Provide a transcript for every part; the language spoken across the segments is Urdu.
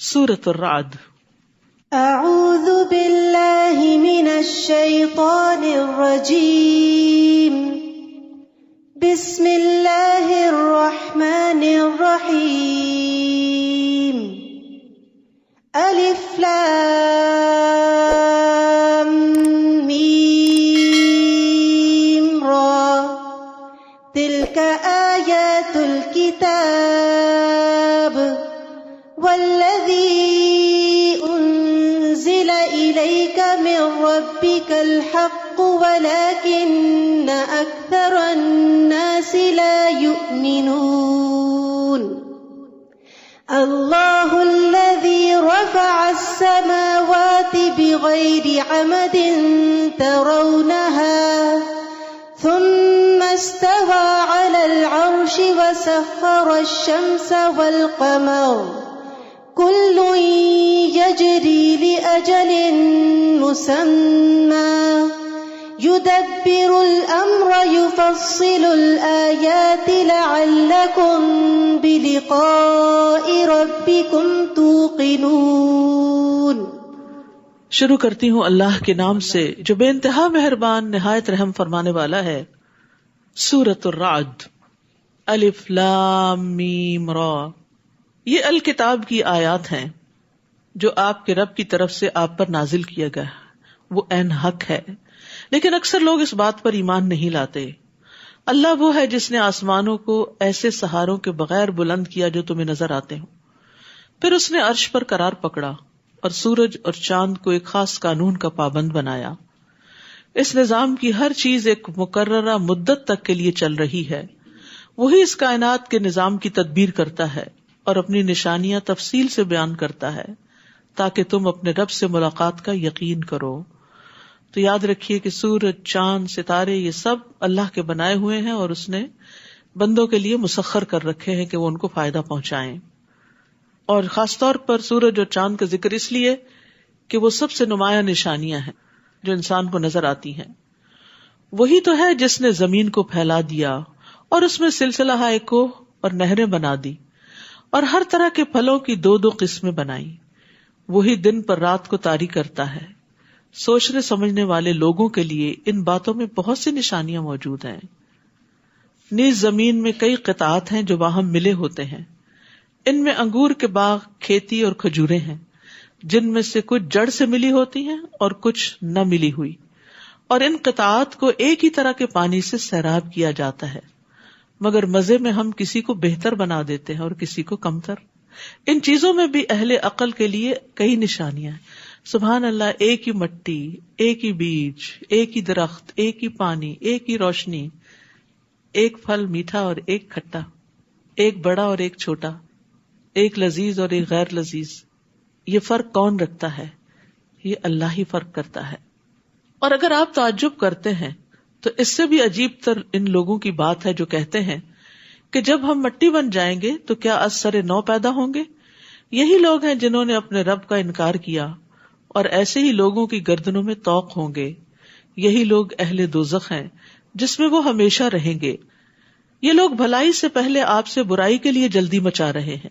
سورۃ الرعد۔ اعوذ باللہ من الشیطان الرجیم، بسم اللہ الرحمن الرحیم، الف لام میم را، تلک آیات الکتاب والذی انزل الیک من ربک الحق ولکن اکثر الناس لا یؤمنون۔ اللہ الذی رفع السماوات بغیر عمد ترونها ثم استوى على العرش وسخر الشمس والقمر كل يجري لأجل مسمى يدبر الأمر يفصل الآيات لعلكم بلقاء ربكم توقنون۔ شروع کرتی ہوں اللہ کے نام سے جو بے انتہا مہربان نہایت رحم فرمانے والا ہے۔ سورۃ الرعد، الف لام میم را، یہ الکتاب کی آیات ہیں جو آپ کے رب کی طرف سے آپ پر نازل کیا گیا ہے، وہ عین حق ہے، لیکن اکثر لوگ اس بات پر ایمان نہیں لاتے۔ اللہ وہ ہے جس نے آسمانوں کو ایسے سہاروں کے بغیر بلند کیا جو تمہیں نظر آتے ہوں، پھر اس نے عرش پر قرار پکڑا اور سورج اور چاند کو ایک خاص قانون کا پابند بنایا۔ اس نظام کی ہر چیز ایک مقررہ مدت تک کے لیے چل رہی ہے۔ وہی اس کائنات کے نظام کی تدبیر کرتا ہے اور اپنی نشانیاں تفصیل سے بیان کرتا ہے تاکہ تم اپنے رب سے ملاقات کا یقین کرو۔ تو یاد رکھیے کہ سورج، چاند، ستارے یہ سب اللہ کے بنائے ہوئے ہیں اور اس نے بندوں کے لیے مسخر کر رکھے ہیں کہ وہ ان کو فائدہ پہنچائیں۔ اور خاص طور پر سورج اور چاند کا ذکر اس لیے کہ وہ سب سے نمایاں نشانیاں ہیں جو انسان کو نظر آتی ہیں۔ وہی تو ہے جس نے زمین کو پھیلا دیا اور اس میں سلسلہ کوہ اور نہریں بنا دی اور ہر طرح کے پھلوں کی دو دو قسمیں بنائی۔ وہی دن پر رات کو طاری کرتا ہے۔ سوچنے سمجھنے والے لوگوں کے لیے ان باتوں میں بہت سی نشانیاں موجود ہیں۔ نیز زمین میں کئی قطعات ہیں جو باہم ملے ہوتے ہیں، ان میں انگور کے باغ، کھیتی اور کھجوریں ہیں، جن میں سے کچھ جڑ سے ملی ہوتی ہیں اور کچھ نہ ملی ہوئی، اور ان قطعات کو ایک ہی طرح کے پانی سے سیراب کیا جاتا ہے، مگر مزے میں ہم کسی کو بہتر بنا دیتے ہیں اور کسی کو کمتر۔ ان چیزوں میں بھی اہل عقل کے لیے کئی نشانیاں ہیں۔ سبحان اللہ، ایک ہی مٹی، ایک ہی بیج، ایک ہی درخت، ایک ہی پانی، ایک ہی روشنی، ایک پھل میٹھا اور ایک کھٹا، ایک بڑا اور ایک چھوٹا، ایک لذیذ اور ایک غیر لذیذ۔ یہ فرق کون رکھتا ہے؟ یہ اللہ ہی فرق کرتا ہے۔ اور اگر آپ تعجب کرتے ہیں تو اس سے بھی عجیب تر ان لوگوں کی بات ہے جو کہتے ہیں کہ جب ہم مٹی بن جائیں گے تو کیا از سر نو پیدا ہوں گے؟ یہی لوگ ہیں جنہوں نے اپنے رب کا انکار کیا، اور ایسے ہی لوگوں کی گردنوں میں طوق ہوں گے۔ یہی لوگ اہل دوزخ ہیں جس میں وہ ہمیشہ رہیں گے۔ یہ لوگ بھلائی سے پہلے آپ سے برائی کے لیے جلدی مچا رہے ہیں،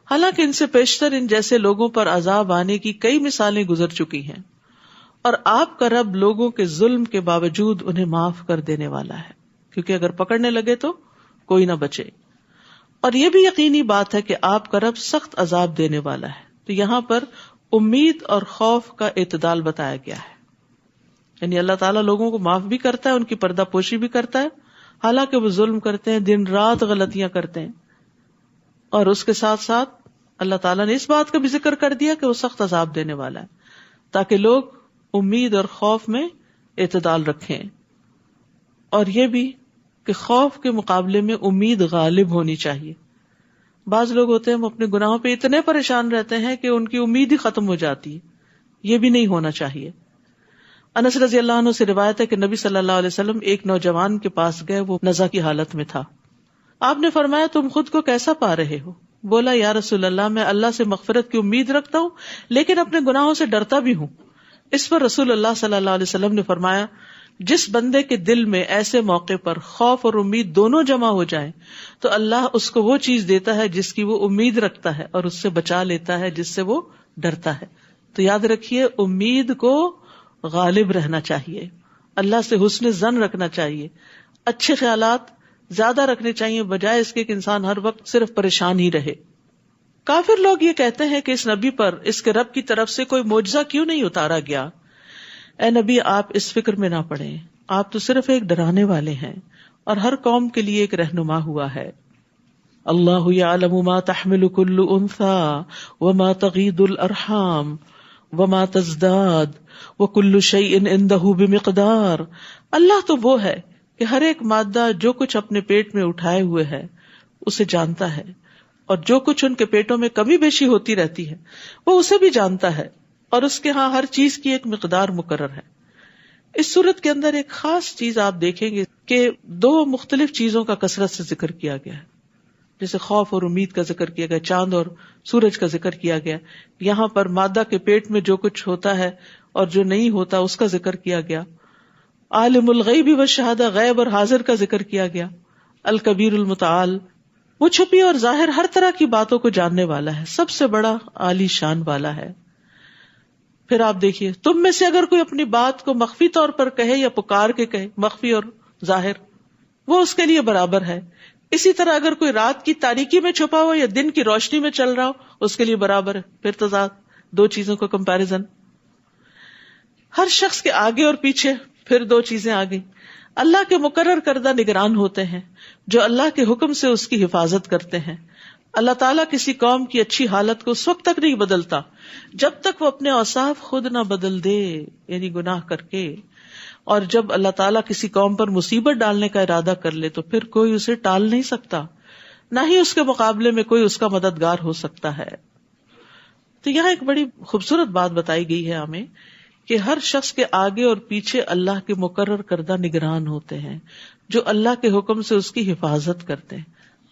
حالانکہ ان سے پیشتر ان جیسے لوگوں پر عذاب آنے کی کئی مثالیں گزر چکی ہیں، اور آپ کا رب لوگوں کے ظلم کے باوجود انہیں معاف کر دینے والا ہے، کیونکہ اگر پکڑنے لگے تو کوئی نہ بچے۔ اور یہ بھی یقینی بات ہے کہ آپ کا رب سخت عذاب دینے والا ہے۔ تو یہاں پر امید اور خوف کا اعتدال بتایا گیا ہے، یعنی اللہ تعالیٰ لوگوں کو معاف بھی کرتا ہے، ان کی پردہ پوشی بھی کرتا ہے، حالانکہ وہ ظلم کرتے ہیں، دن رات غلطیاں کرتے ہیں۔ اور اس کے ساتھ ساتھ اللہ تعالیٰ نے اس بات کا بھی ذکر کر دیا کہ وہ سخت عذاب دینے والا ہے، تاکہ لوگ امید اور خوف میں اعتدال رکھیں۔ اور یہ بھی کہ خوف کے مقابلے میں امید غالب ہونی چاہیے۔ بعض لوگ ہوتے ہیں وہ اپنے گناہوں پہ اتنے پریشان رہتے ہیں کہ ان کی امید ہی ختم ہو جاتی ہے، یہ بھی نہیں ہونا چاہیے۔ انس رضی اللہ عنہ سے روایت ہے کہ نبی صلی اللہ علیہ وسلم ایک نوجوان کے پاس گئے، وہ نزع کی حالت میں تھا۔ آپ نے فرمایا تم خود کو کیسا پا رہے ہو؟ بولا یا رسول اللہ میں اللہ سے مغفرت کی امید رکھتا ہوں لیکن اپنے گناہوں سے ڈرتا بھی ہوں۔ اس پر رسول اللہ صلی اللہ علیہ وسلم نے فرمایا جس بندے کے دل میں ایسے موقع پر خوف اور امید دونوں جمع ہو جائیں تو اللہ اس کو وہ چیز دیتا ہے جس کی وہ امید رکھتا ہے اور اس سے بچا لیتا ہے جس سے وہ ڈرتا ہے. تو یاد رکھیے امید کو غالب رہنا چاہیے, اللہ سے حسن ظن رکھنا چاہیے, اچھے خیالات زیادہ رکھنے چاہیے بجائے اس کے کہ انسان ہر وقت صرف پریشان ہی رہے. کافر لوگ یہ کہتے ہیں کہ اس نبی پر اس کے رب کی طرف سے کوئی معجزہ کیوں نہیں اتارا گیا؟ اے نبی آپ اس فکر میں نہ پڑیں, آپ تو صرف ایک ڈرانے والے ہیں اور ہر قوم کے لیے ایک رہنما ہوا ہے. اللہ یعلم ما تحمل کل انثى وما تغید الارحام وما تزداد وکل شیء عنده بمقدار. اللہ تو وہ ہے کہ ہر ایک مادہ جو کچھ اپنے پیٹ میں اٹھائے ہوئے ہے اسے جانتا ہے, اور جو کچھ ان کے پیٹوں میں کمی بیشی ہوتی رہتی ہے وہ اسے بھی جانتا ہے, اور اس کے ہاں ہر چیز کی ایک مقدار مقرر ہے. اس صورت کے اندر ایک خاص چیز آپ دیکھیں گے کہ دو مختلف چیزوں کا کثرت سے ذکر کیا گیا ہے. جیسے خوف اور امید کا ذکر کیا گیا, چاند اور سورج کا ذکر کیا گیا, یہاں پر مادہ کے پیٹ میں جو کچھ ہوتا ہے اور جو نہیں ہوتا اس کا ذکر کیا گیا. عالم الغیب والشہادہ, غیب اور حاضر کا ذکر کیا گیا. الکبیر المتعال, وہ چھپی اور ظاہر ہر طرح کی باتوں کو جاننے والا ہے, سب سے بڑا عالی شان والا ہے. پھر آپ دیکھیے تم میں سے اگر کوئی اپنی بات کو مخفی طور پر کہے یا پکار کے کہے, مخفی اور ظاہر, وہ اس کے لیے برابر ہے. اسی طرح اگر کوئی رات کی تاریکی میں چھپا ہو یا دن کی روشنی میں چل رہا ہو اس کے لیے برابر ہے. پھر تضاد, دو چیزوں کا کمپیریزن. ہر شخص کے آگے اور پیچھے پھر دو چیزیں آ گئی. اللہ کے مقرر کردہ نگران ہوتے ہیں جو اللہ کے حکم سے اس کی حفاظت کرتے ہیں. اللہ تعالیٰ کسی قوم کی اچھی حالت کو اس وقت تک نہیں بدلتا جب تک وہ اپنے اوصاف خود نہ بدل دے, یعنی گناہ کر کے. اور جب اللہ تعالیٰ کسی قوم پر مصیبت ڈالنے کا ارادہ کر لے تو پھر کوئی اسے ٹال نہیں سکتا, نہ ہی اس کے مقابلے میں کوئی اس کا مددگار ہو سکتا ہے. تو یہاں ایک بڑی خوبصورت بات بتائی گئی ہے ہمیں کہ ہر شخص کے آگے اور پیچھے اللہ کے مقرر کردہ نگران ہوتے ہیں جو اللہ کے حکم سے اس کی حفاظت کرتے ہیں.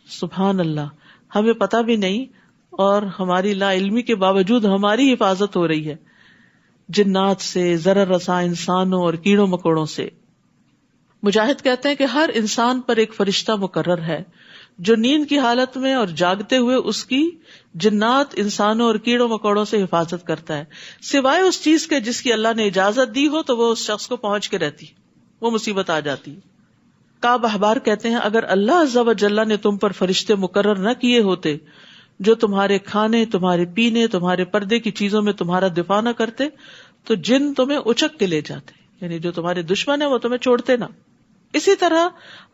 سبحان اللہ, ہمیں پتہ بھی نہیں اور ہماری لا علمی کے باوجود ہماری حفاظت ہو رہی ہے جنات سے, ضرر رساں انسانوں اور کیڑوں مکوڑوں سے. مجاہد کہتے ہیں کہ ہر انسان پر ایک فرشتہ مقرر ہے جو نیند کی حالت میں اور جاگتے ہوئے اس کی جنات, انسانوں اور کیڑوں مکوڑوں سے حفاظت کرتا ہے, سوائے اس چیز کے جس کی اللہ نے اجازت دی ہو تو وہ اس شخص کو پہنچ کے رہتی, وہ مصیبت آ جاتی. کعب احبار کہتے ہیں اگر اللہ عز و جل نے تم پر فرشتے مقرر نہ کیے ہوتے جو تمہارے کھانے, تمہارے پینے, تمہارے پردے کی چیزوں میں تمہارا دفاع نہ کرتے تو جن تمہیں اچک کے لے جاتے, یعنی جو تمہارے دشمن ہیں وہ تمہیں چھوڑتے نہ. اسی طرح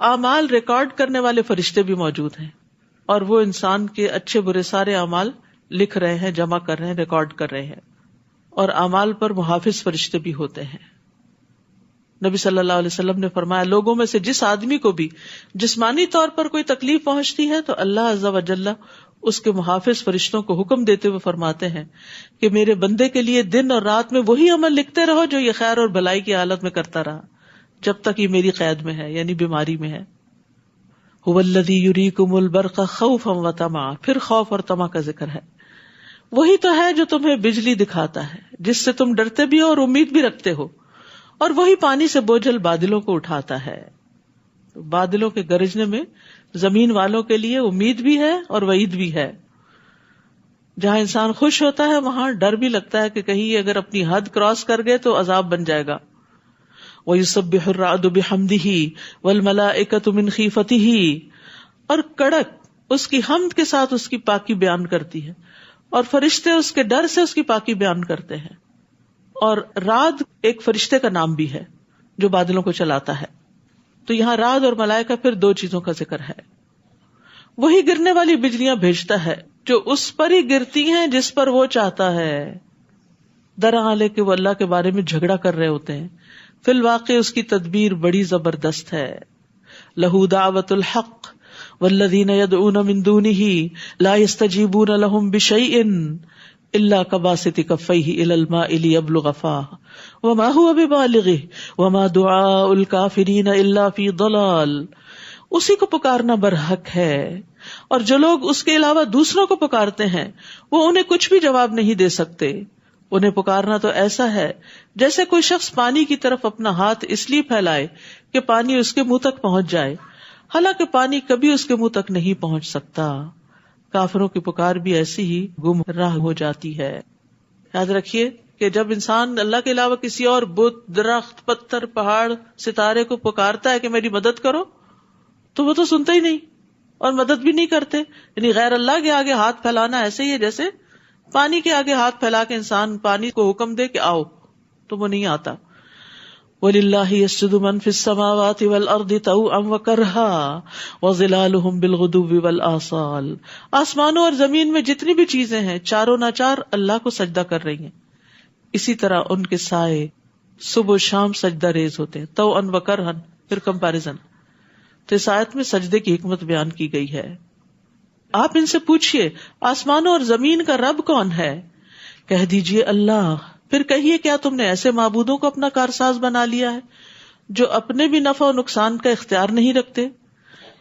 اعمال ریکارڈ کرنے والے فرشتے بھی موجود ہیں اور وہ انسان کے اچھے برے سارے اعمال لکھ رہے ہیں, جمع کر رہے ہیں, ریکارڈ کر رہے ہیں. اور اعمال پر محافظ فرشتے بھی ہوتے ہیں. نبی صلی اللہ علیہ وسلم نے فرمایا لوگوں میں سے جس آدمی کو بھی جسمانی طور پر کوئی تکلیف پہنچتی ہے تو اللہ عز و جل اس کے محافظ فرشتوں کو حکم دیتے ہوئے فرماتے ہیں کہ میرے بندے کے لیے دن اور رات میں وہی عمل لکھتے رہو جو یہ خیر اور بھلائی کی حالت میں کرتا رہا جب تک یہ میری قید میں ہے, یعنی بیماری میں ہے. هو الذی یریکم البرق خوفا وطمعا, پھر خوف اور طمع کا ذکر ہے. وہی تو ہے جو تمہیں بجلی دکھاتا ہے جس سے تم ڈرتے بھی ہو اور امید بھی رکھتے ہو, اور وہی پانی سے بوجھل بادلوں کو اٹھاتا ہے. بادلوں کے گرجنے میں زمین والوں کے لیے امید بھی ہے اور وعید بھی ہے. جہاں انسان خوش ہوتا ہے وہاں ڈر بھی لگتا ہے کہ کہیں اگر اپنی حد کراس کر گئے تو عذاب بن جائے گا. وَيُسَبِّحُ الرَّعْدُ بِحَمْدِهِ وَالْمَلَائِكَةُ مِنْ خِيفَتِهِ, اور کڑک اس کی حمد کے ساتھ اس کی پاکی بیان کرتی ہے اور فرشتے اس کے ڈر سے اس کی پاکی بیان کرتے ہیں. اور رعد ایک فرشتے کا نام بھی ہے جو بادلوں کو چلاتا ہے. تو یہاں رعد اور ملائکہ پھر دو چیزوں کا ذکر ہے. وہی گرنے والی بجلیاں بھیجتا ہے جو اس پر ہی گرتی ہیں جس پر وہ چاہتا ہے. درحالے کہ وہ اللہ کے بارے میں جھگڑا کر رہے ہوتے ہیں, فی الواقع اس کی تدبیر بڑی زبردست ہے. لہو دعوت الحق والذین یدعون من دونہ لا یستجیبون لهم بشیء الا کباسط کفیہ الی الماء لیبلغ فاہ وما هو ببالغہ وما دعاء الکافرین الا فی ضلال. اسی کو پکارنا برحق ہے, اور جو لوگ اس کے علاوہ دوسروں کو پکارتے ہیں وہ انہیں کچھ بھی جواب نہیں دے سکتے, انہیں پکارنا تو ایسا ہے جیسے کوئی شخص پانی کی طرف اپنا ہاتھ اس لیے پھیلائے کہ پانی اس کے منہ تک پہنچ جائے، حالانکہ پانی کبھی اس کے منہ تک نہیں پہنچ سکتا۔ کافروں کی پکار بھی ایسی ہی گمراہ ہو جاتی ہے۔ یاد رکھیے کہ جب انسان اللہ کے علاوہ کسی اور بت، درخت، پتھر، پہاڑ، ستارے کو پکارتا ہے کہ میری مدد کرو، تو وہ تو سنتا ہی نہیں اور مدد بھی نہیں کرتے۔ یعنی غیر اللہ کے آگے ہاتھ پھیلانا ایسے ہی ہے جیسے پانی کے آگے ہاتھ پھیلا کے انسان پانی کو حکم دے کہ آؤ، تو وہ نہیں آتا۔ وَلِلَّهِ يَسْجُدُ مَن فِي السَّمَاوَاتِ وَالْأَرْضِ طَوْعًا وَكَرْهًا وَظِلَالُهُم بِالْغُدُوِّ وَالْآصَالِ، آسمانوں اور زمین میں جتنی بھی چیزیں ہیں چاروں ناچار اللہ کو سجدہ کر رہی ہیں، اسی طرح ان کے سائے صبح و شام سجدہ ریز ہوتے ہیں۔ طَوْعًا وَكَرْهًا، پھر کمپیریزن۔ تو اس آیت میں سجدے کی حکمت بیان کی گئی ہے۔ آپ ان سے پوچھئے آسمانوں اور زمین کا رب کون ہے؟ کہہ دیجئے اللہ۔ پھر کہیے کیا تم نے ایسے معبودوں کو اپنا کارساز بنا لیا ہے جو اپنے بھی نفع و نقصان کا اختیار نہیں رکھتے؟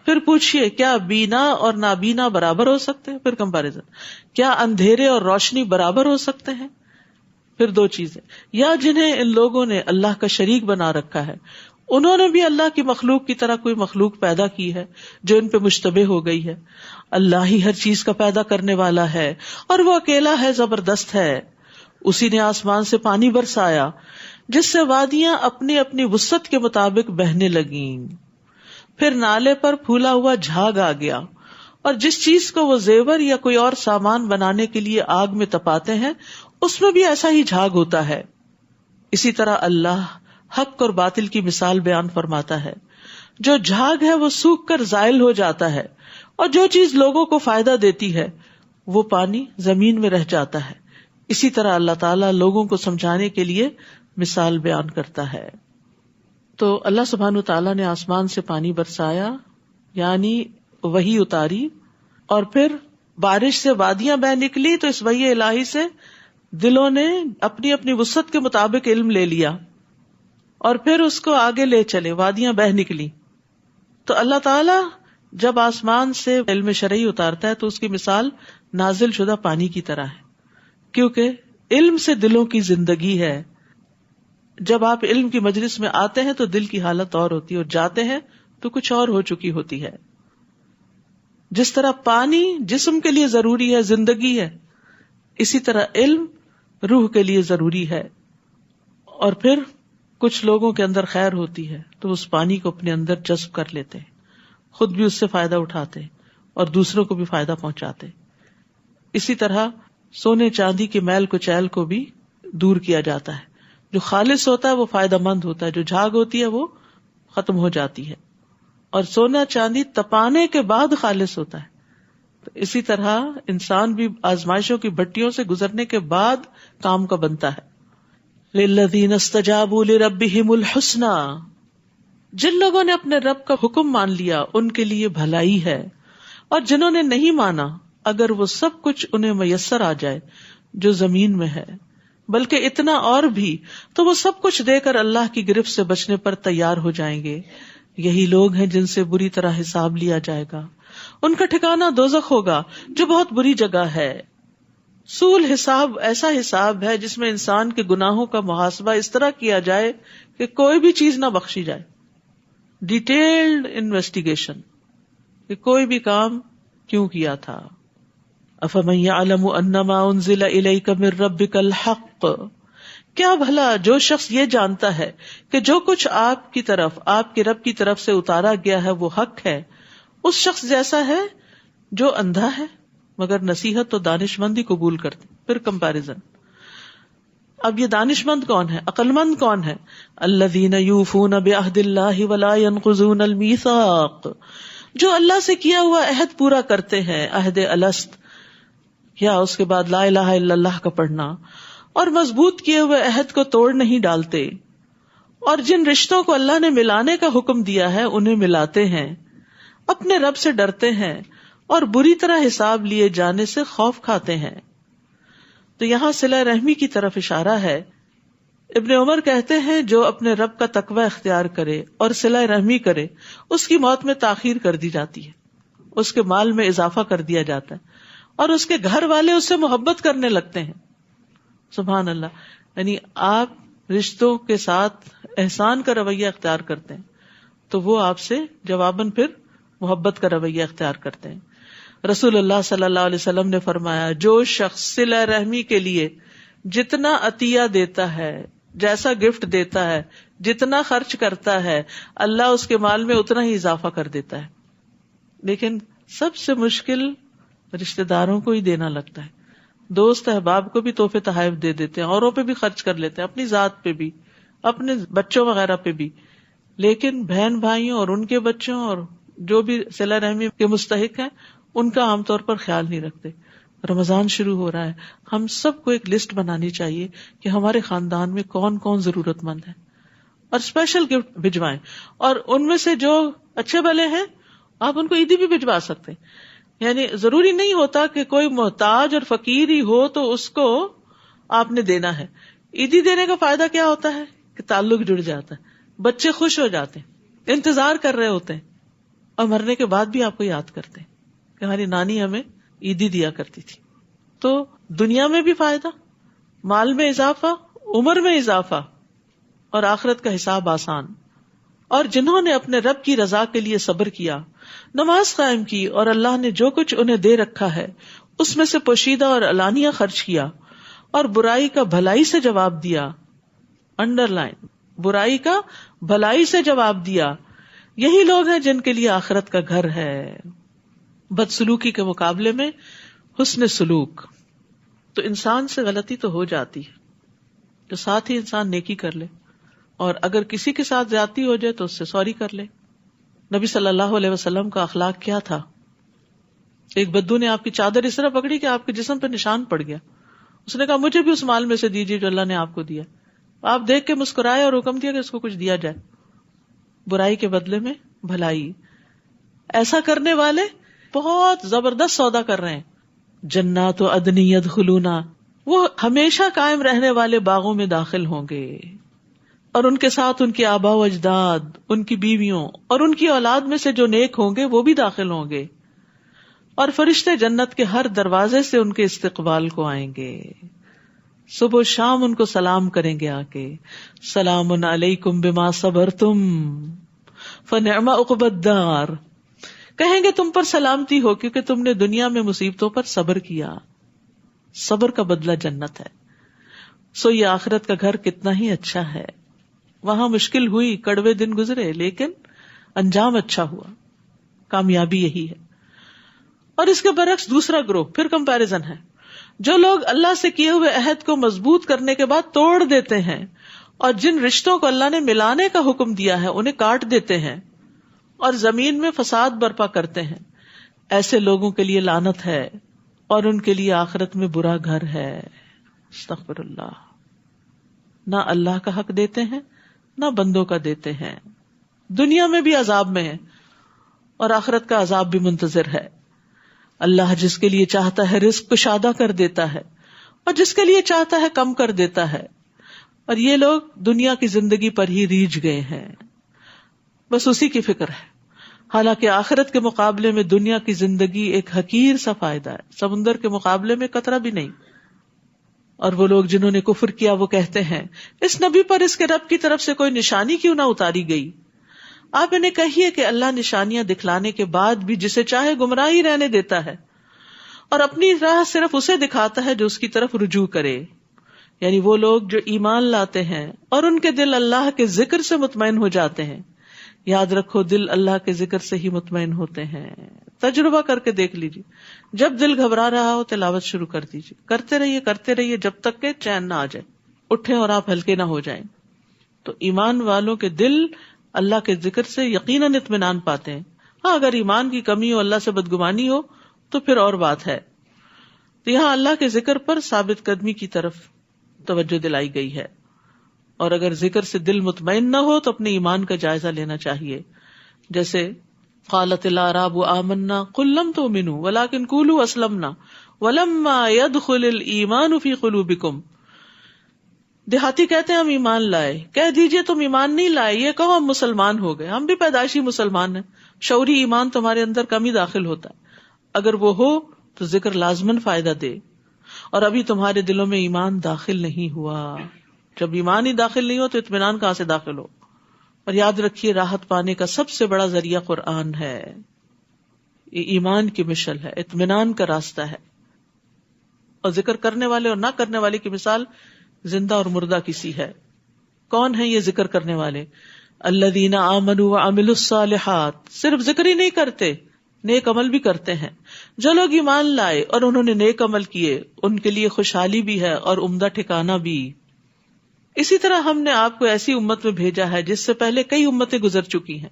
پھر پوچھئے کیا بینا اور نابینا برابر ہو سکتے ہیں؟ پھر کمپیریزن۔ کیا اندھیرے اور روشنی برابر ہو سکتے ہیں؟ پھر دو چیزیں، یا جنہیں ان لوگوں نے اللہ کا شریک بنا رکھا ہے، انہوں نے بھی اللہ کی مخلوق کی طرح کوئی مخلوق پیدا کی ہے جو ان پہ مشتبہ ہو گئی ہے۔ اللہ ہی ہر چیز کا پیدا کرنے والا ہے اور وہ اکیلا ہے، زبردست ہے۔ اسی نے آسمان سے پانی برسایا جس سے وادیاں اپنی اپنی وسعت کے مطابق بہنے لگیں، پھر نالے پر پھولا ہوا جھاگ آ گیا، اور جس چیز کو وہ زیور یا کوئی اور سامان بنانے کے لیے آگ میں تپاتے ہیں اس میں بھی ایسا ہی جھاگ ہوتا ہے۔ اسی طرح اللہ حق اور باطل کی مثال بیان فرماتا ہے۔ جو جھاگ ہے وہ سوکھ کر زائل ہو جاتا ہے، اور جو چیز لوگوں کو فائدہ دیتی ہے وہ پانی زمین میں رہ جاتا ہے۔ اسی طرح اللہ تعالیٰ لوگوں کو سمجھانے کے لیے مثال بیان کرتا ہے۔ تو اللہ سبحانہ تعالیٰ نے آسمان سے پانی برسایا، یعنی وحی اتاری، اور پھر بارش سے وادیاں بہ نکلی، تو اس وحی الہی سے دلوں نے اپنی اپنی وسعت کے مطابق علم لے لیا اور پھر اس کو آگے لے چلے، وادیاں بہ نکلی۔ تو اللہ تعالیٰ جب آسمان سے علم شرعی اتارتا ہے تو اس کی مثال نازل شدہ پانی کی طرح ہے، کیونکہ علم سے دلوں کی زندگی ہے۔ جب آپ علم کی مجلس میں آتے ہیں تو دل کی حالت اور ہوتی ہے، اور جاتے ہیں تو کچھ اور ہو چکی ہوتی ہے۔ جس طرح پانی جسم کے لیے ضروری ہے، زندگی ہے، اسی طرح علم روح کے لیے ضروری ہے۔ اور پھر کچھ لوگوں کے اندر خیر ہوتی ہے تو اس پانی کو اپنے اندر جذب کر لیتے ہیں، خود بھی اس سے فائدہ اٹھاتے ہیں اور دوسروں کو بھی فائدہ پہنچاتے ہیں۔ اسی طرح سونے چاندی کے میل کچیل کو بھی دور کیا جاتا ہے۔ جو خالص ہوتا ہے وہ فائدہ مند ہوتا ہے، جو جھاگ ہوتی ہے وہ ختم ہو جاتی ہے، اور سونا چاندی تپانے کے بعد خالص ہوتا ہے۔ تو اسی طرح انسان بھی آزمائشوں کی بھٹیوں سے گزرنے کے بعد کام کا بنتا ہے۔ للذین استجابوا لربہم الحسنی، جن لوگوں نے اپنے رب کا حکم مان لیا ان کے لیے بھلائی ہے، اور جنہوں نے نہیں مانا اگر وہ سب کچھ انہیں میسر آ جائے جو زمین میں ہے، بلکہ اتنا اور بھی تو وہ سب کچھ دے کر اللہ کی گرفت سے بچنے پر تیار ہو جائیں گے۔ یہی لوگ ہیں جن سے بری طرح حساب لیا جائے گا، ان کا ٹھکانہ دوزخ ہوگا جو بہت بری جگہ ہے۔ سول حساب ایسا حساب ہے جس میں انسان کے گناہوں کا محاسبہ اس طرح کیا جائے کہ کوئی بھی چیز نہ بخشی جائے، ڈیٹیلڈ انویسٹیگیشن کہ کوئی بھی کام کیوں کیا تھا۔ افمن یعلم انما انزل الیک من ربک الحق، کیا بھلا جو شخص یہ جانتا ہے کہ جو کچھ آپ کی طرف، آپ کے رب کی طرف سے اتارا گیا ہے وہ حق ہے، اس شخص جیسا ہے جو اندھا ہے مگر نصیحت تو دانش مند ہی قبول کرتے۔ پھر کمپیریزن۔ اب یہ دانش مند کون ہے، عقل مند کون ہے؟ الذین یوفون بعہد اللہ ولا ینقضون المیثاق، جو اللہ سے کیا ہوا عہد پورا کرتے ہیں، عہد الست یا اس کے بعد لا الہ الا اللہ کا پڑھنا، اور مضبوط کیے ہوئے عہد کو توڑ نہیں ڈالتے، اور جن رشتوں کو اللہ نے ملانے کا حکم دیا ہے انہیں ملاتے ہیں، اپنے رب سے ڈرتے ہیں اور بری طرح حساب لیے جانے سے خوف کھاتے ہیں۔ تو یہاں صلہ رحمی کی طرف اشارہ ہے۔ ابن عمر کہتے ہیں جو اپنے رب کا تقوی اختیار کرے اور صلہ رحمی کرے اس کی موت میں تاخیر کر دی جاتی ہے، اس کے مال میں اضافہ کر دیا جاتا ہے، اور اس کے گھر والے اس سے محبت کرنے لگتے ہیں۔ سبحان اللہ. یعنی آپ رشتوں کے ساتھ احسان کا رویہ اختیار کرتے ہیں تو وہ آپ سے جواباً پھر محبت کا رویہ اختیار کرتے ہیں. رسول اللہ صلی اللہ علیہ وسلم نے فرمایا جو شخص صلہ رحمی کے لیے جتنا عطیہ دیتا ہے, جیسا گفٹ دیتا ہے, جتنا خرچ کرتا ہے, اللہ اس کے مال میں اتنا ہی اضافہ کر دیتا ہے. لیکن سب سے مشکل رشتہ داروں کو ہی دینا لگتا ہے. دوست احباب کو بھی تحفے تحائف دے دیتے ہیں, اوروں پہ بھی خرچ کر لیتے ہیں, اپنی ذات پہ بھی, اپنے بچوں وغیرہ پہ بھی, لیکن بہن بھائیوں اور ان کے بچوں اور جو بھی صلہ رحمی کے مستحق ہیں ان کا عام طور پر خیال نہیں رکھتے. رمضان شروع ہو رہا ہے, ہم سب کو ایک لسٹ بنانی چاہیے کہ ہمارے خاندان میں کون کون ضرورت مند ہے, اور اسپیشل گفٹ بھجوائیں. اور ان میں سے جو اچھے بھلے ہیں آپ ان کو عیدی بھی بھجوا سکتے ہیں. یعنی ضروری نہیں ہوتا کہ کوئی محتاج اور فقیر ہی ہو تو اس کو آپ نے دینا ہے. عیدی دینے کا فائدہ کیا ہوتا ہے کہ تعلق جڑ جاتا ہے, بچے خوش ہو جاتے ہیں, انتظار کر رہے ہوتے ہیں, اور مرنے کے بعد بھی آپ کو یاد کرتے ہیں کہ ہماری نانی ہمیں عیدی دیا کرتی تھی. تو دنیا میں بھی فائدہ, مال میں اضافہ, عمر میں اضافہ, اور آخرت کا حساب آسان. اور جنہوں نے اپنے رب کی رضا کے لیے صبر کیا, نماز قائم کی, اور اللہ نے جو کچھ انہیں دے رکھا ہے اس میں سے پوشیدہ اور علانیہ خرچ کیا, اور برائی کا بھلائی سے جواب دیا, انڈر لائن, برائی کا بھلائی سے جواب دیا, یہی لوگ ہیں جن کے لیے آخرت کا گھر ہے. بدسلوکی کے مقابلے میں حسن سلوک. تو انسان سے غلطی تو ہو جاتی ہے, تو ساتھ ہی انسان نیکی کر لے, اور اگر کسی کے ساتھ زیادتی ہو جائے تو اس سے سوری کر لے. نبی صلی اللہ علیہ وسلم کا اخلاق کیا تھا؟ ایک بدو نے آپ کی چادر اس طرح پکڑی کہ آپ کے جسم پہ نشان پڑ گیا. اس نے کہا مجھے بھی اس مال میں سے دیجیے جو اللہ نے آپ کو دیا. آپ دیکھ کے مسکرائے اور حکم دیا کہ اس کو کچھ دیا جائے. برائی کے بدلے میں بھلائی. ایسا کرنے والے بہت زبردست سودا کر رہے ہیں. جنات عدن یدخلونہا, وہ ہمیشہ قائم رہنے والے باغوں میں داخل ہوں گے, اور ان کے ساتھ ان کے آبا و اجداد, ان کی بیویوں اور ان کی اولاد میں سے جو نیک ہوں گے وہ بھی داخل ہوں گے, اور فرشتے جنت کے ہر دروازے سے ان کے استقبال کو آئیں گے. صبح و شام ان کو سلام کریں گے آ کے, سلام علیکم بما صبرتم فنعم عقبی الدار. کہیں گے تم پر سلامتی ہو کیونکہ تم نے دنیا میں مصیبتوں پر صبر کیا. صبر کا بدلہ جنت ہے. سو یہ آخرت کا گھر کتنا ہی اچھا ہے. وہاں مشکل ہوئی, کڑوے دن گزرے, لیکن انجام اچھا ہوا. کامیابی یہی ہے. اور اس کے برعکس دوسرا گروہ, پھر کمپیرزن ہے, جو لوگ اللہ سے کیے ہوئے عہد کو مضبوط کرنے کے بعد توڑ دیتے ہیں, اور جن رشتوں کو اللہ نے ملانے کا حکم دیا ہے انہیں کاٹ دیتے ہیں, اور زمین میں فساد برپا کرتے ہیں. ایسے لوگوں کے لیے لعنت ہے, اور ان کے لیے آخرت میں برا گھر ہے. استغفر اللہ. نہ اللہ کا حق دیتے ہیں نہ بندوں کا دیتے ہیں. دنیا میں بھی عذاب میں ہے, اور آخرت کا عذاب بھی منتظر ہے. اللہ جس کے لیے چاہتا ہے رزق کشادہ کر دیتا ہے, اور جس کے لیے چاہتا ہے کم کر دیتا ہے. اور یہ لوگ دنیا کی زندگی پر ہی ریجھ گئے ہیں, بس اسی کی فکر ہے. حالانکہ آخرت کے مقابلے میں دنیا کی زندگی ایک حقیر سا فائدہ ہے, سمندر کے مقابلے میں قطرہ بھی نہیں. اور وہ لوگ جنہوں نے کفر کیا وہ کہتے ہیں اس نبی پر اس کے رب کی طرف سے کوئی نشانی کیوں نہ اتاری گئی. آپ انہیں کہیے کہ اللہ نشانیاں دکھلانے کے بعد بھی جسے چاہے گمراہی رہنے دیتا ہے, اور اپنی راہ صرف اسے دکھاتا ہے جو اس کی طرف رجوع کرے. یعنی وہ لوگ جو ایمان لاتے ہیں اور ان کے دل اللہ کے ذکر سے مطمئن ہو جاتے ہیں. یاد رکھو دل اللہ کے ذکر سے ہی مطمئن ہوتے ہیں. تجربہ کر کے دیکھ لیجیے, جب دل گھبرا رہا ہو تلاوت شروع کر دیجیے, کرتے رہیے جب تک کہ چین نہ آ جائے, اٹھیں اور آپ ہلکے نہ ہو جائیں. تو ایمان والوں کے دل اللہ کے ذکر سے یقیناً اطمینان پاتے ہیں. ہاں اگر ایمان کی کمی ہو, اللہ سے بدگمانی ہو تو پھر اور بات ہے. تو یہاں اللہ کے ذکر پر ثابت قدمی کی طرف توجہ دلائی گئی ہے. اور اگر ذکر سے دل مطمئن نہ ہو تو اپنے ایمان کا جائزہ لینا چاہیے. جیسے قالت الاعراب آمنا قل لم تؤمنوا ولكن قولوا اسلمنا ولما يدخل الايمان في قلوبكم. دیہاتی کہتے ہیں ہم ایمان لائے, کہہ دیجئے تم ایمان نہیں لائے, یہ کہو ہم مسلمان ہو گئے. ہم بھی پیدائشی مسلمان ہیں, شعوری ایمان تمہارے اندر کم ہی داخل ہوتا ہے. اگر وہ ہو تو ذکر لازماً فائدہ دے. اور ابھی تمہارے دلوں میں ایمان داخل نہیں ہوا. جب ایمان ہی داخل نہیں ہو تو اطمینان کہاں سے داخل ہو؟ اور یاد رکھیے راحت پانے کا سب سے بڑا ذریعہ قرآن ہے. یہ ایمان کی مشل ہے، اطمینان کا راستہ ہے. اور ذکر کرنے والے اور نہ کرنے والے کی مثال زندہ اور مردہ کسی ہے. کون ہے یہ ذکر کرنے والے؟ الذین آمنوا وعملوا الصالحات. صرف ذکر ہی نہیں کرتے، نیک عمل بھی کرتے ہیں. جو لوگ ایمان لائے اور انہوں نے نیک عمل کیے ان کے لیے خوشحالی بھی ہے اور عمدہ ٹھکانہ بھی. اسی طرح ہم نے آپ کو ایسی امت میں بھیجا ہے جس سے پہلے کئی امتیں گزر چکی ہیں،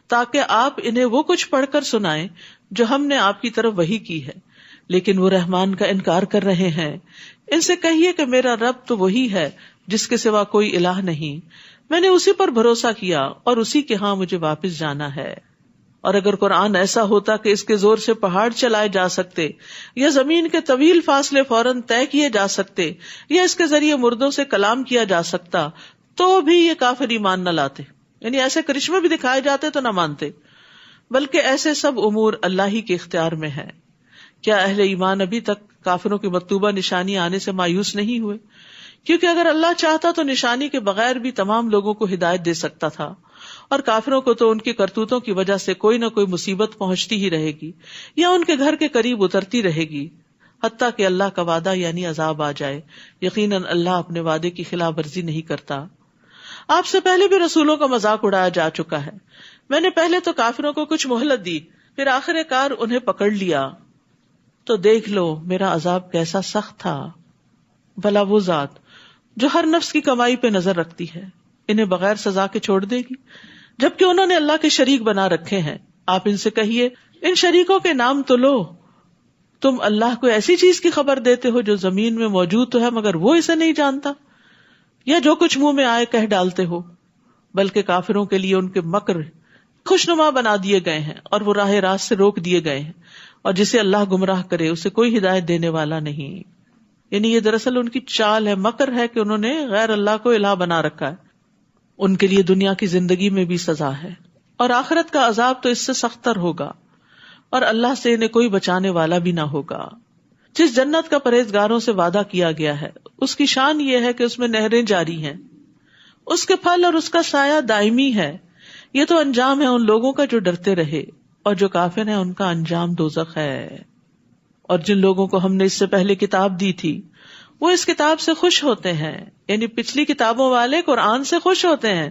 تاکہ آپ انہیں وہ کچھ پڑھ کر سنائیں جو ہم نے آپ کی طرف وحی کی ہے، لیکن وہ رحمان کا انکار کر رہے ہیں. ان سے کہیے کہ میرا رب تو وہی ہے جس کے سوا کوئی الہ نہیں، میں نے اسی پر بھروسہ کیا اور اسی کے ہاں مجھے واپس جانا ہے. اور اگر قرآن ایسا ہوتا کہ اس کے زور سے پہاڑ چلائے جا سکتے یا زمین کے طویل فاصلے فوراً طے کیے جا سکتے یا اس کے ذریعے مردوں سے کلام کیا جا سکتا تو بھی یہ کافر ایمان نہ لاتے. یعنی ایسے کرشمے بھی دکھائے جاتے تو نہ مانتے، بلکہ ایسے سب امور اللہ ہی کے اختیار میں ہے. کیا اہل ایمان ابھی تک کافروں کی مطلوبہ نشانی آنے سے مایوس نہیں ہوئے؟ کیونکہ اگر اللہ چاہتا تو نشانی کے بغیر بھی تمام لوگوں کو ہدایت دے سکتا تھا، اور کافروں کو تو ان کی کرتوتوں کی وجہ سے کوئی نہ کوئی مصیبت پہنچتی ہی رہے گی یا ان کے گھر کے قریب اترتی رہے گی، حتیٰ کہ اللہ کا وعدہ یعنی عذاب آ جائے. یقیناً اللہ اپنے وعدے کی خلاف ورزی نہیں کرتا. آپ سے پہلے بھی رسولوں کا مذاق اڑایا جا چکا ہے. میں نے پہلے تو کافروں کو کچھ مہلت دی، پھر آخر کار انہیں پکڑ لیا. تو دیکھ لو میرا عذاب کیسا سخت تھا. بھلا وہ ذات جو ہر نفس کی کمائی پہ نظر رکھتی ہے انہیں بغیر سزا کے چھوڑ دے گی، جبکہ انہوں نے اللہ کے شریک بنا رکھے ہیں. آپ ان سے کہیے ان شریکوں کے نام تو لو. تم اللہ کو ایسی چیز کی خبر دیتے ہو جو زمین میں موجود تو ہے مگر وہ اسے نہیں جانتا، یا جو کچھ منہ میں آئے کہہ ڈالتے ہو. بلکہ کافروں کے لیے ان کے مکر خوشنما بنا دیے گئے ہیں اور وہ راہ راست سے روک دیے گئے ہیں، اور جسے اللہ گمراہ کرے اسے کوئی ہدایت دینے والا نہیں. یعنی یہ دراصل ان کی چال ہے، مکر ہے کہ انہوں نے غیر اللہ کو الہ بنا رکھا ہے. ان کے لیے دنیا کی زندگی میں بھی سزا ہے اور آخرت کا عذاب تو اس سے سختر ہوگا، اور اللہ سے انہیں کوئی بچانے والا بھی نہ ہوگا. جس جنت کا پرہیزگاروں سے وعدہ کیا گیا ہے اس کی شان یہ ہے کہ اس میں نہریں جاری ہیں، اس کے پھل اور اس کا سایہ دائمی ہے. یہ تو انجام ہے ان لوگوں کا جو ڈرتے رہے، اور جو کافر ہیں ان کا انجام دوزخ ہے. اور جن لوگوں کو ہم نے اس سے پہلے کتاب دی تھی وہ اس کتاب سے خوش ہوتے ہیں، یعنی پچھلی کتابوں والے قرآن سے خوش ہوتے ہیں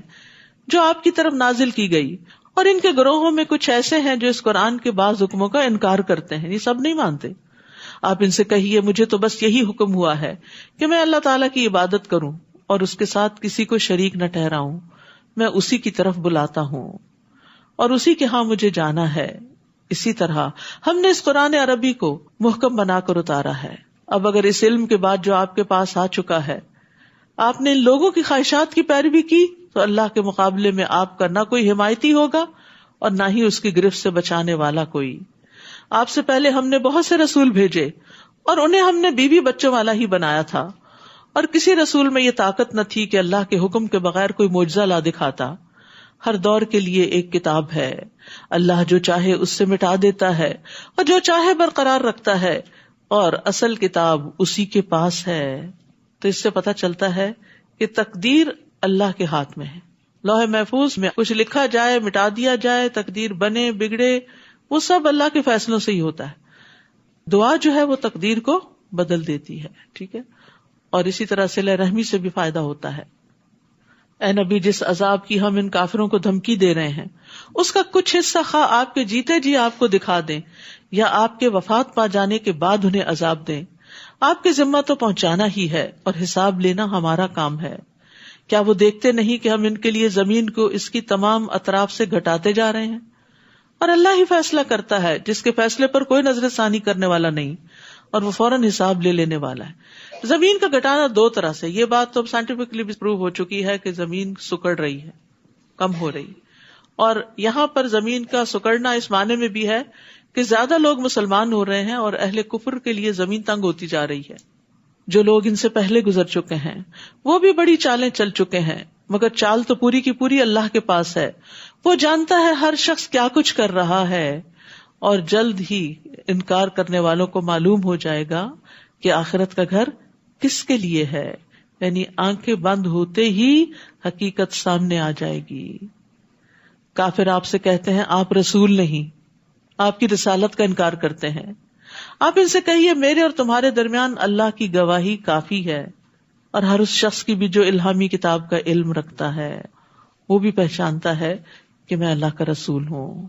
جو آپ کی طرف نازل کی گئی. اور ان کے گروہوں میں کچھ ایسے ہیں جو اس قرآن کے بعض حکموں کا انکار کرتے ہیں، یہ سب نہیں مانتے. آپ ان سے کہیے مجھے تو بس یہی حکم ہوا ہے کہ میں اللہ تعالیٰ کی عبادت کروں اور اس کے ساتھ کسی کو شریک نہ ٹھہراؤں. میں اسی کی طرف بلاتا ہوں اور اسی کے ہاں مجھے جانا ہے. اسی طرح ہم نے اس قرآن عربی کو محکم بنا کر اتارا ہے. اب اگر اس علم کے بعد جو آپ کے پاس آ چکا ہے آپ نے ان لوگوں کی خواہشات کی پیروی کی تو اللہ کے مقابلے میں آپ کا نہ کوئی حمایتی ہوگا اور نہ ہی اس کی گرفت سے بچانے والا کوئی. آپ سے پہلے ہم نے بہت سے رسول بھیجے اور انہیں ہم نے بیوی بچوں والا ہی بنایا تھا، اور کسی رسول میں یہ طاقت نہ تھی کہ اللہ کے حکم کے بغیر کوئی معجزہ لا دکھاتا. ہر دور کے لیے ایک کتاب ہے، اللہ جو چاہے اس سے مٹا دیتا ہے اور جو چاہے برقرار رکھتا ہے، اور اصل کتاب اسی کے پاس ہے. تو اس سے پتہ چلتا ہے کہ تقدیر اللہ کے ہاتھ میں ہے. لوح محفوظ میں کچھ لکھا جائے، مٹا دیا جائے، تقدیر بنے بگڑے، وہ سب اللہ کے فیصلوں سے ہی ہوتا ہے. دعا جو ہے وہ تقدیر کو بدل دیتی ہے. ٹھیک ہے، اور اسی طرح صلہ رحمی سے بھی فائدہ ہوتا ہے. اے نبی، جس عذاب کی ہم ان کافروں کو دھمکی دے رہے ہیں اس کا کچھ حصہ خواہ آپ کے جیتے جی آپ کو دکھا دیں یا آپ کے وفات پا جانے کے بعد انہیں عذاب دیں، آپ کے ذمہ تو پہنچانا ہی ہے اور حساب لینا ہمارا کام ہے. کیا وہ دیکھتے نہیں کہ ہم ان کے لیے زمین کو اس کی تمام اطراف سے گھٹاتے جا رہے ہیں؟ اور اللہ ہی فیصلہ کرتا ہے جس کے فیصلے پر کوئی نظر ثانی کرنے والا نہیں، اور وہ فوراً حساب لے لینے والا ہے. زمین کا گھٹانا دو طرح سے، یہ بات تو اب سائنٹیفکلی بھی پروو ہو چکی ہے کہ زمین سکڑ رہی ہے، کم ہو رہی. اور یہاں پر زمین کا سکڑنا اس معنی میں بھی ہے کہ زیادہ لوگ مسلمان ہو رہے ہیں اور اہل کفر کے لیے زمین تنگ ہوتی جا رہی ہے. جو لوگ ان سے پہلے گزر چکے ہیں وہ بھی بڑی چالیں چل چکے ہیں، مگر چال تو پوری کی پوری اللہ کے پاس ہے. وہ جانتا ہے ہر شخص کیا کچھ کر رہا ہے، اور جلد ہی انکار کرنے والوں کو معلوم ہو جائے گا کہ آخرت کا گھر کس کے لیے ہے، یعنی آنکھیں بند ہوتے ہی حقیقت سامنے آ جائے گی. کافر آپ سے کہتے ہیں آپ رسول نہیں، آپ کی رسالت کا انکار کرتے ہیں. آپ ان سے کہیے میرے اور تمہارے درمیان اللہ کی گواہی کافی ہے، اور ہر اس شخص کی بھی جو الہامی کتاب کا علم رکھتا ہے وہ بھی پہچانتا ہے کہ میں اللہ کا رسول ہوں.